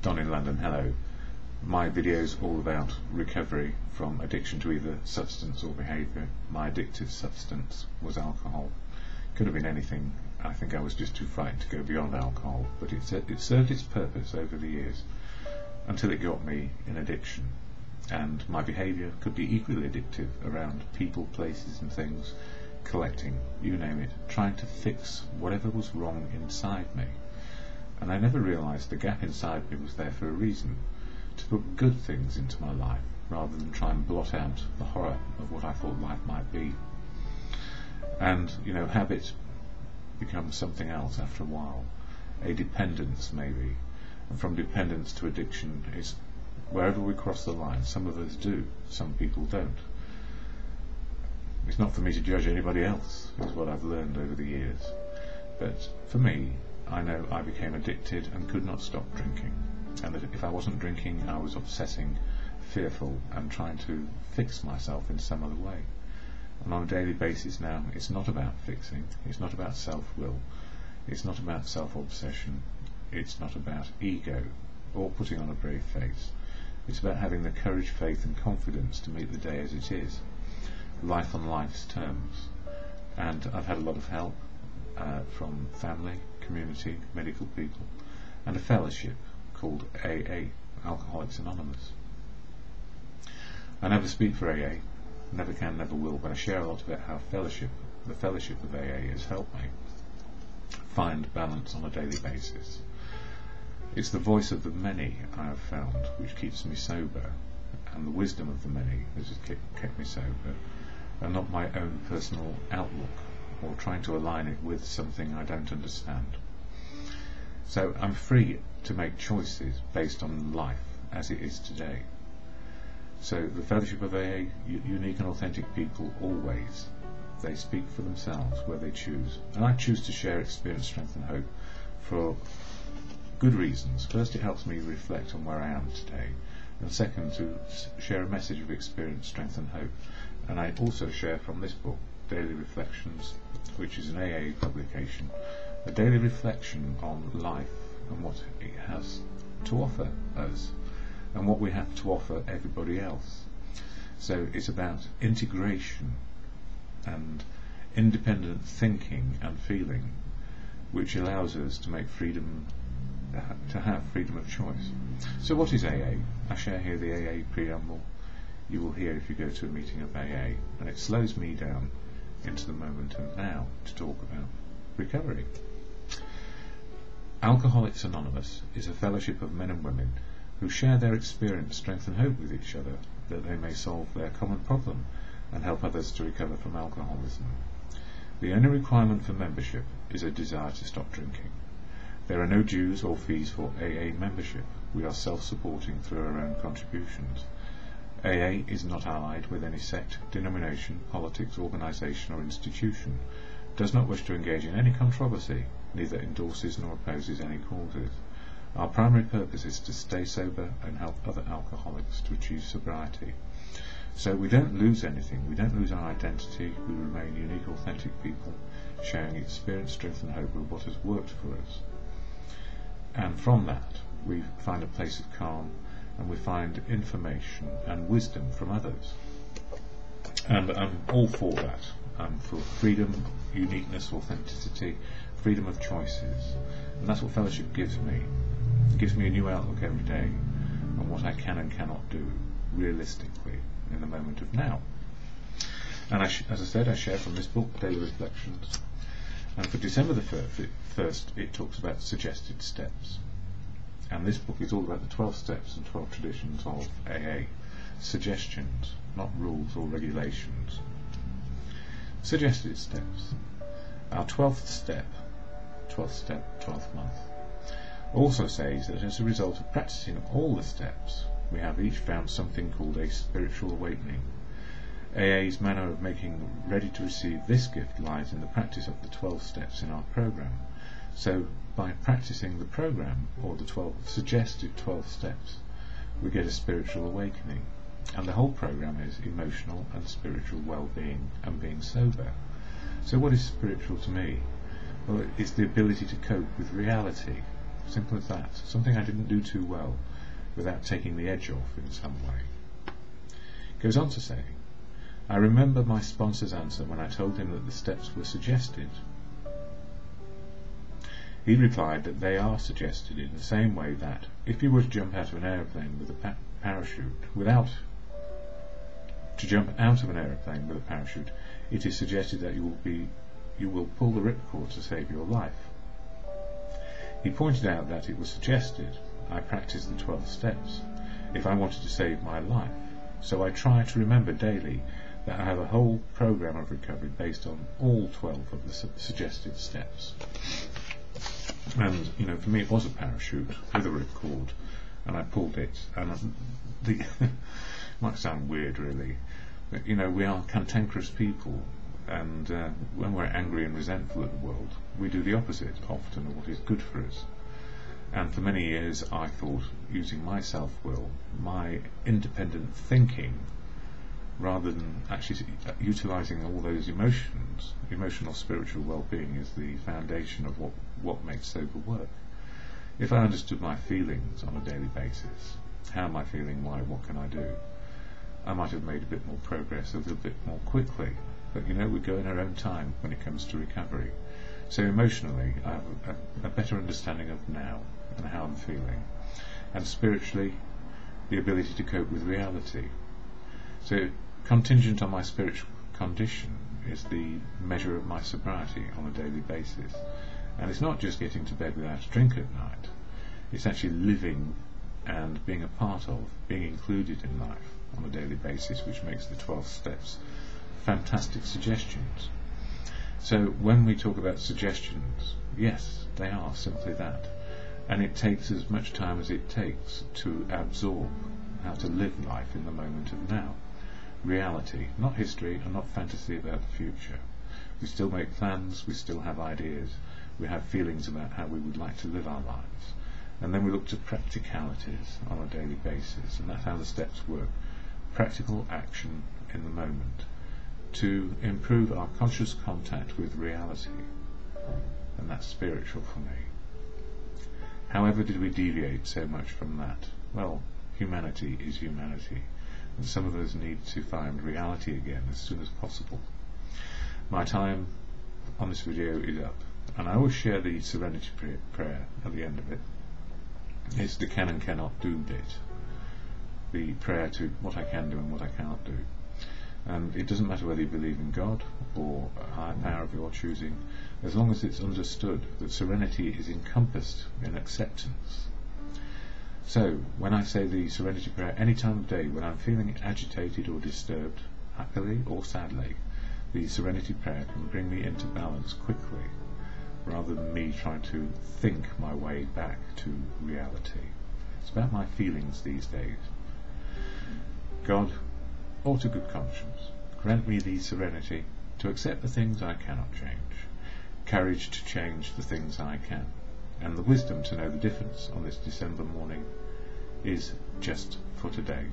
Don in London, hello. My video is all about recovery from addiction to either substance or behaviour. My addictive substance was alcohol. Could have been anything. I think I was just too frightened to go beyond alcohol, but it served its purpose over the years until it got me in addiction. And my behaviour could be equally addictive around people, places and things, collecting, you name it, trying to fix whatever was wrong inside me. And I never realised the gap inside me was there for a reason, to put good things into my life rather than try and blot out the horror of what I thought life might be. And, habit becomes something else after a while, a dependence maybe. And from dependence to addiction is wherever we cross the line. Some of us do, some people don't. It's not for me to judge anybody else, is what I've learned over the years. But for me, I know I became addicted and could not stop drinking. And that if I wasn't drinking, I was obsessing, fearful, and trying to fix myself in some other way. And on a daily basis now, it's not about fixing, it's not about self-will, it's not about self-obsession, it's not about ego or putting on a brave face. It's about having the courage, faith and confidence to meet the day as it is, life on life's terms. And I've had a lot of help from family, community, medical people, and a fellowship called AA, Alcoholics Anonymous. I never speak for AA, never can, never will, but I share a lot about how the fellowship of AA has helped me find balance on a daily basis. It's the voice of the many, I have found, which keeps me sober, and the wisdom of the many has kept me sober, and not my own personal outlook, or trying to align it with something I don't understand. So I'm free to make choices based on life as it is today. So the fellowship of AA, unique and authentic people always. They speak for themselves where they choose. And I choose to share experience, strength and hope for good reasons. First, it helps me reflect on where I am today. And second, to share a message of experience, strength and hope. And I also share from this book, Daily Reflections, which is an AA publication, a daily reflection on life and what it has to offer us and what we have to offer everybody else. So it's about integration and independent thinking and feeling, which allows us to make freedom, to have freedom of choice. So what is AA? I share here the AA preamble. You will hear if you go to a meeting of AA, and it slows me down into the moment of now to talk about recovery. Alcoholics Anonymous is a fellowship of men and women who share their experience, strength and hope with each other, that they may solve their common problem and help others to recover from alcoholism. The only requirement for membership is a desire to stop drinking. There are no dues or fees for AA membership. We are self-supporting through our own contributions. AA is not allied with any sect, denomination, politics, organisation or institution, does not wish to engage in any controversy, neither endorses nor opposes any causes. Our primary purpose is to stay sober and help other alcoholics to achieve sobriety. So we don't lose anything, we don't lose our identity, we remain unique, authentic people, sharing experience, strength and hope with what has worked for us. And from that, we find a place of calm, and we find information and wisdom from others. And I'm all for that. I'm for freedom, uniqueness, authenticity, freedom of choices. And that's what fellowship gives me. It gives me a new outlook every day on what I can and cannot do realistically in the moment of now. And as I said, I share from this book, Daily Reflections. And for December the 1st, it talks about suggested steps. And this book is all about the 12 steps and 12 traditions of AA. Suggestions, not rules or regulations. Suggested steps. Our 12th step, 12th month, also says that as a result of practicing all the steps, we have each found something called a spiritual awakening. AA's manner of making ready to receive this gift lies in the practice of the 12 steps in our program. So by practicing the program, or the suggested 12 steps, we get a spiritual awakening. And the whole program is emotional and spiritual well-being and being sober. So what is spiritual to me? Well, it's the ability to cope with reality, Simple as that. Something I didn't do too well without taking the edge off in some way. Goes on to say, I remember my sponsor's answer when I told him that the steps were suggested. He replied that they are suggested in the same way that if you were to jump out of an aeroplane with a parachute, it is suggested that you will pull the ripcord to save your life. He pointed out that it was suggested I practice the 12 steps if I wanted to save my life, so I try to remember daily that I have a whole program of recovery based on all 12 of the suggested steps. And, for me it was a parachute with a ripcord, and I pulled it, and might sound weird really, but we are cantankerous people, and when we're angry and resentful at the world, we do the opposite often of what is good for us. And for many years I thought using my self-will, my independent thinking, rather than actually utilising all those emotions, emotional spiritual well-being is the foundation of what makes sober work. If I understood my feelings on a daily basis, how am I feeling, why, what can I do, I might have made a bit more progress a little bit more quickly. But we go in our own time when it comes to recovery. So emotionally I have a better understanding of now and how I'm feeling, and spiritually the ability to cope with reality. So contingent on my spiritual condition is the measure of my sobriety on a daily basis. And it's not just getting to bed without a drink at night, it's actually living and being a part of, being included in life on a daily basis, which makes the 12 steps fantastic suggestions. So when we talk about suggestions, yes, they are simply that. And it takes as much time as it takes to absorb how to live life in the moment of now. Reality, not history and not fantasy about the future. We still make plans, we still have ideas, we have feelings about how we would like to live our lives. And then we look to practicalities on a daily basis, and that's how the steps work. Practical action in the moment to improve our conscious contact with reality, and that's spiritual for me. However did we deviate so much from that? Well, humanity is humanity, and some of us need to find reality again as soon as possible. My time on this video is up, and I always share the serenity prayer at the end of it. It's the can and cannot do bit, the prayer to what I can do and what I cannot do. And it doesn't matter whether you believe in God or a higher power of your choosing, as long as it's understood that serenity is encompassed in acceptance. So when I say the serenity prayer any time of day when I'm feeling agitated or disturbed, happily or sadly, the serenity prayer can bring me into balance quickly, rather than me trying to think my way back to reality. It's about my feelings these days. God, or to good conscience, grant me the serenity to accept the things I cannot change, courage to change the things I can, and the wisdom to know the difference on this December morning is just for today.